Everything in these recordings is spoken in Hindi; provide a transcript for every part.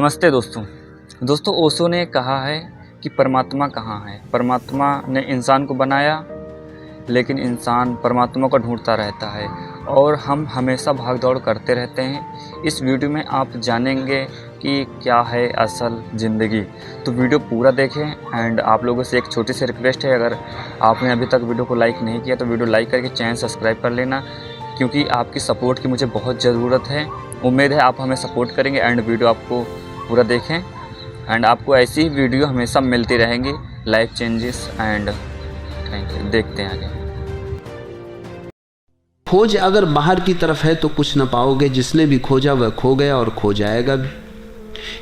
नमस्ते दोस्तों ओशो ने कहा है कि परमात्मा कहाँ है। परमात्मा ने इंसान को बनाया, लेकिन इंसान परमात्मा को ढूंढता रहता है और हम हमेशा भाग दौड़ करते रहते हैं। इस वीडियो में आप जानेंगे कि क्या है असल ज़िंदगी। तो वीडियो पूरा देखें। एंड आप लोगों से एक छोटी सी रिक्वेस्ट है, अगर आपने अभी तक वीडियो को लाइक नहीं किया तो वीडियो लाइक करके चैनल सब्सक्राइब कर लेना, क्योंकि आपकी सपोर्ट की मुझे बहुत ज़रूरत है। उम्मीद है आप हमें सपोर्ट करेंगे एंड वीडियो आपको पूरा देखें एंड आपको ऐसी वीडियो हमेशा मिलती रहेंगी, life changes and thank you. देखते हैं आगे। खोज अगर बाहर की तरफ है तो कुछ ना पाओगे। जिसने भी खोजा वह खो गया और खो जाएगा भी,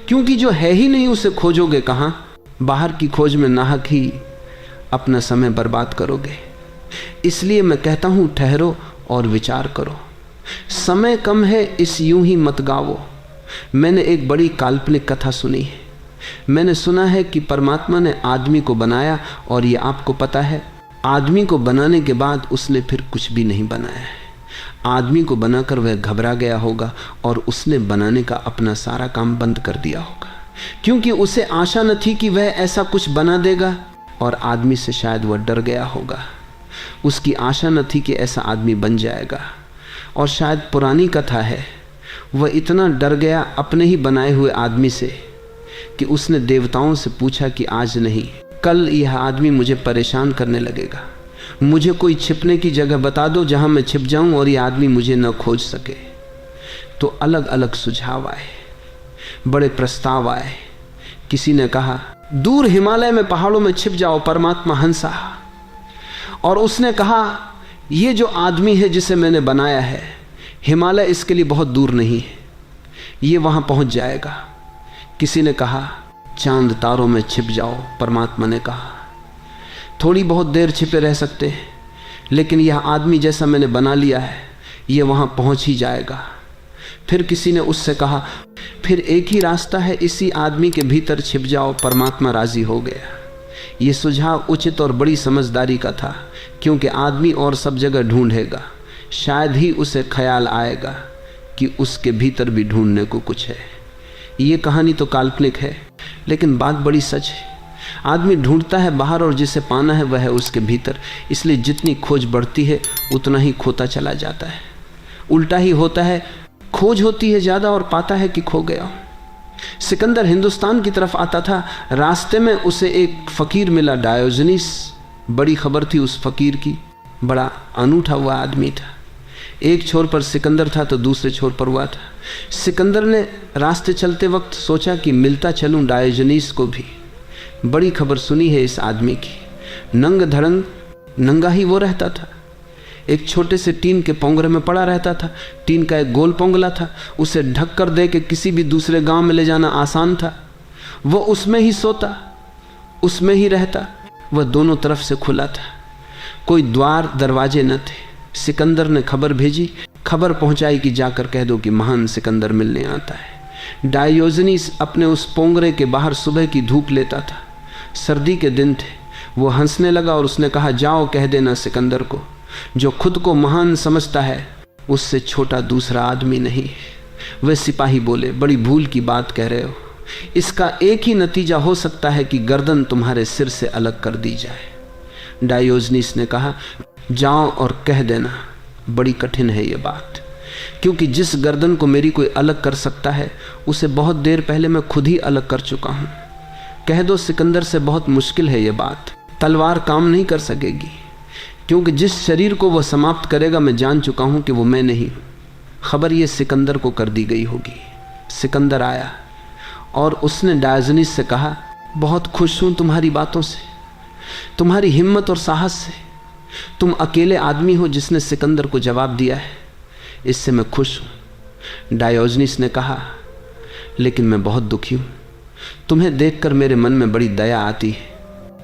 क्योंकि जो है ही नहीं उसे खोजोगे कहाँ। बाहर की खोज में नाहक ही अपना समय बर्बाद करोगे। इसलिए मैं कहता हूं, ठहरो और विचार करो। समय कम है इस यूं ही मत गावो। मैंने एक बड़ी काल्पनिक कथा सुनी है। मैंने सुना है कि परमात्मा ने आदमी को बनाया, और ये आपको पता है, आदमी को बनाने के बाद उसने फिर कुछ भी नहीं बनाया है। आदमी को बनाकर वह घबरा गया होगा और उसने बनाने का अपना सारा काम बंद कर दिया होगा, क्योंकि उसे आशा न थी कि वह ऐसा कुछ बना देगा, और आदमी से शायद वह डर गया होगा। उसकी आशा न थी कि ऐसा आदमी बन जाएगा। और शायद पुरानी कथा है, वह इतना डर गया अपने ही बनाए हुए आदमी से कि उसने देवताओं से पूछा कि आज नहीं, कल यह आदमी मुझे परेशान करने लगेगा। मुझे कोई छिपने की जगह बता दो जहां मैं छिप जाऊं और यह आदमी मुझे न खोज सके। तो अलग अलग सुझाव आए, बड़े प्रस्ताव आए। किसी ने कहा, दूर हिमालय में पहाड़ों में छिप जाओ, परमात्मा हंसा। और उसने कहा, यह जो आदमी है जिसे मैंने बनाया है, हिमालय इसके लिए बहुत दूर नहीं है, ये वहां पहुंच जाएगा। किसी ने कहा, चांद तारों में छिप जाओ। परमात्मा ने कहा, थोड़ी बहुत देर छिपे रह सकते हैं, लेकिन यह आदमी जैसा मैंने बना लिया है, ये वहां पहुंच ही जाएगा। फिर किसी ने उससे कहा, फिर एक ही रास्ता है, इसी आदमी के भीतर छिप जाओ। परमात्मा राजी हो गया। ये सुझाव उचित और बड़ी समझदारी का था, क्योंकि आदमी और सब जगह ढूंढेगा, शायद ही उसे ख्याल आएगा कि उसके भीतर भी ढूंढने को कुछ है। ये कहानी तो काल्पनिक है, लेकिन बात बड़ी सच है। आदमी ढूंढता है बाहर, और जिसे पाना है वह है उसके भीतर। इसलिए जितनी खोज बढ़ती है उतना ही खोता चला जाता है। उल्टा ही होता है, खोज होती है ज़्यादा और पाता है कि खो गया। सिकंदर हिंदुस्तान की तरफ आता था, रास्ते में उसे एक फकीर मिला, डायोजनीस। बड़ी खबर थी उस फकीर की, बड़ा अनूठा हुआ आदमी था। एक छोर पर सिकंदर था तो दूसरे छोर पर हुआ था। सिकंदर ने रास्ते चलते वक्त सोचा कि मिलता चलूं डायोजनीस को भी। बड़ी खबर सुनी है इस आदमी की। नंग धड़ंग नंगा ही वो रहता था, एक छोटे से टीन के पोंगरे में पड़ा रहता था। टीन का एक गोल पोंगला था, उसे ढक कर दे के किसी भी दूसरे गांव में ले जाना आसान था। वो उसमें ही सोता, उसमें ही रहता। वह दोनों तरफ से खुला था, कोई द्वार दरवाजे न थे। सिकंदर ने खबर भेजी, खबर पहुंचाई कि जाकर कह दो कि महान सिकंदर मिलने आता है। डायोजनीस अपने उस पोंगरे के बाहर सुबह की धूप लेता था। सर्दी के दिन थे। वो हंसने लगा और उसने कहा, जाओ कह देना सिकंदर को, जो खुद को महान समझता है उससे छोटा दूसरा आदमी नहीं है। वे सिपाही बोले, बड़ी भूल की बात कह रहे हो। इसका एक ही नतीजा हो सकता है कि गर्दन तुम्हारे सिर से अलग कर दी जाए। डायोजनीस ने कहा, जाओ और कह देना। बड़ी कठिन है ये बात, क्योंकि जिस गर्दन को मेरी कोई अलग कर सकता है उसे बहुत देर पहले मैं खुद ही अलग कर चुका हूं। कह दो सिकंदर से बहुत मुश्किल है ये बात। तलवार काम नहीं कर सकेगी, क्योंकि जिस शरीर को वह समाप्त करेगा मैं जान चुका हूं कि वो मैं नहीं हूं। खबर ये सिकंदर को कर दी गई होगी। सिकंदर आया और उसने डायोजनीस से कहा, बहुत खुश हूं तुम्हारी बातों से, तुम्हारी हिम्मत और साहस से। तुम अकेले आदमी हो जिसने सिकंदर को जवाब दिया है, इससे मैं खुश हूं। डायोजनीस ने कहा, लेकिन मैं बहुत दुखी हूं। तुम्हें देखकर मेरे मन में बड़ी दया आती है,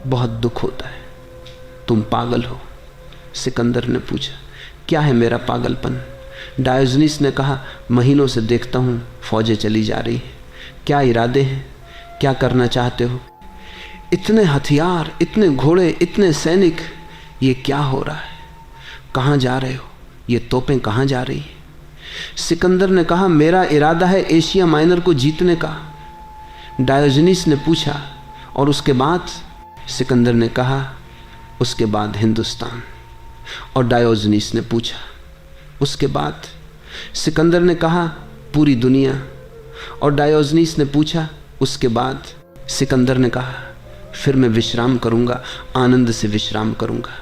बहुत दुख होता है। तुम पागल हो। सिकंदर ने पूछा, क्या है मेरा पागलपन? डायोजनीस ने कहा, महीनों से देखता हूं फौजें चली जा रही हैं। क्या इरादे हैं? क्या करना चाहते हो? इतने हथियार, इतने घोड़े, इतने सैनिक, ये क्या हो रहा है? कहाँ जा रहे हो? ये तोपें कहाँ जा रही हैं? सिकंदर ने कहा, मेरा इरादा है एशिया माइनर को जीतने का। डायोजनीस ने पूछा, और उसके बाद? सिकंदर ने कहा, उसके बाद हिंदुस्तान। और डायोजनीस ने पूछा, उसके बाद? सिकंदर ने कहा, पूरी दुनिया। और डायोजनीस ने पूछा, उसके बाद? सिकंदर ने कहा, फिर मैं विश्राम करूंगा, आनंद से विश्राम करूंगा।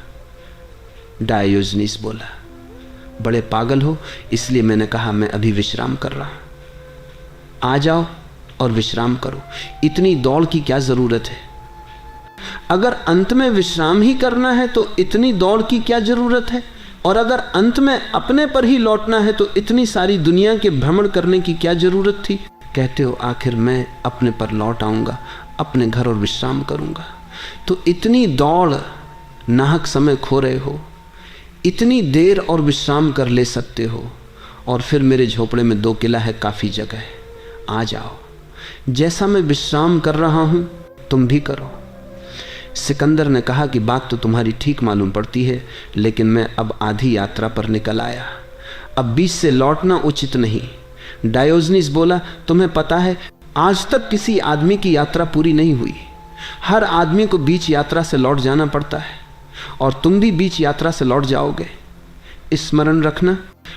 डायोजनीस बोला, बड़े पागल हो, इसलिए मैंने कहा मैं अभी विश्राम कर रहा हूं। आ जाओ और विश्राम करो, इतनी दौड़ की क्या जरूरत है? अगर अंत में विश्राम ही करना है तो इतनी दौड़ की क्या जरूरत है? और अगर अंत में अपने पर ही लौटना है तो इतनी सारी दुनिया के भ्रमण करने की क्या जरूरत थी? कहते हो आखिर मैं अपने पर लौट आऊंगा, अपने घर और विश्राम करूंगा। तो इतनी दौड़, नाहक समय खो रहे हो, इतनी देर और विश्राम कर ले सकते हो। और फिर मेरे झोपड़े में 2 किला है, काफ़ी जगह है, आ जाओ। जैसा मैं विश्राम कर रहा हूं तुम भी करो। सिकंदर ने कहा कि बात तो तुम्हारी ठीक मालूम पड़ती है, लेकिन मैं अब आधी यात्रा पर निकल आया, अब बीच से लौटना उचित नहीं। डायोजनीस बोला, तुम्हें पता है आज तक किसी आदमी की यात्रा पूरी नहीं हुई। हर आदमी को बीच यात्रा से लौट जाना पड़ता है, और तुम भी बीच यात्रा से लौट जाओगे। स्मरण रखना,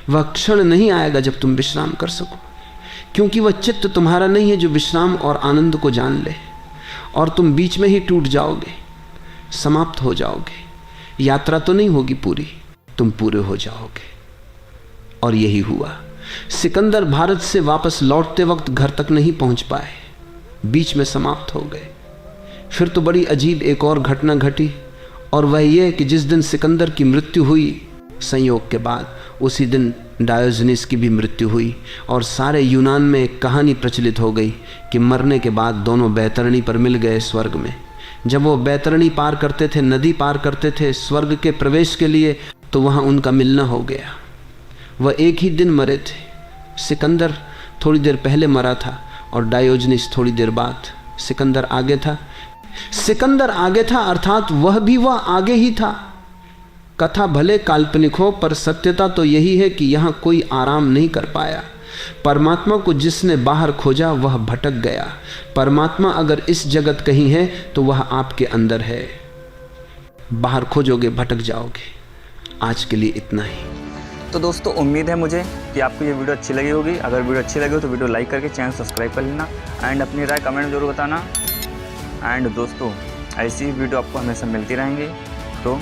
वह क्षण नहीं आएगा जब तुम विश्राम कर सको, क्योंकि वह चित्त तुम्हारा नहीं है जो विश्राम और आनंद को जान ले। और तुम बीच में ही टूट जाओगे, समाप्त हो जाओगे। यात्रा तो नहीं होगी पूरी, तुम पूरे हो जाओगे। और यही हुआ। सिकंदर भारत से वापस लौटते वक्त घर तक नहीं पहुंच पाए, बीच में समाप्त हो गए। फिर तो बड़ी अजीब एक और घटना घटी, और वह यह कि जिस दिन सिकंदर की मृत्यु हुई, संयोग के बाद उसी दिन डायोजनीस की भी मृत्यु हुई। और सारे यूनान में एक कहानी प्रचलित हो गई कि मरने के बाद दोनों बैतरणी पर मिल गए स्वर्ग में। जब वो बैतरणी पार करते थे, नदी पार करते थे स्वर्ग के प्रवेश के लिए, तो वहाँ उनका मिलना हो गया। वह एक ही दिन मरे थे। सिकंदर थोड़ी देर पहले मरा था और डायोजनीस थोड़ी देर बाद। सिकंदर आगे था, सिकंदर आगे था, अर्थात वह आगे ही था। कथा भले काल्पनिक हो, पर सत्यता तो यही है कि यहाँ कोई आराम नहीं कर पाया। परमात्मा को जिसने बाहर खोजा वह भटक गया। परमात्मा अगर इस जगत कहीं है तो वह आपके अंदर है। बाहर खोजोगे भटक जाओगे। आज के लिए इतना ही। तो दोस्तों, उम्मीद है मुझे कि आपको ये वीडियो अच्छी लगी होगी। अगर वीडियो अच्छी लगी हो तो वीडियो लाइक करके चैनल सब्सक्राइब कर लेना, एंड अपनी राय कमेंट जरूर बताना। एंड दोस्तों, ऐसी वीडियो आपको हमेशा मिलती रहेंगी। तो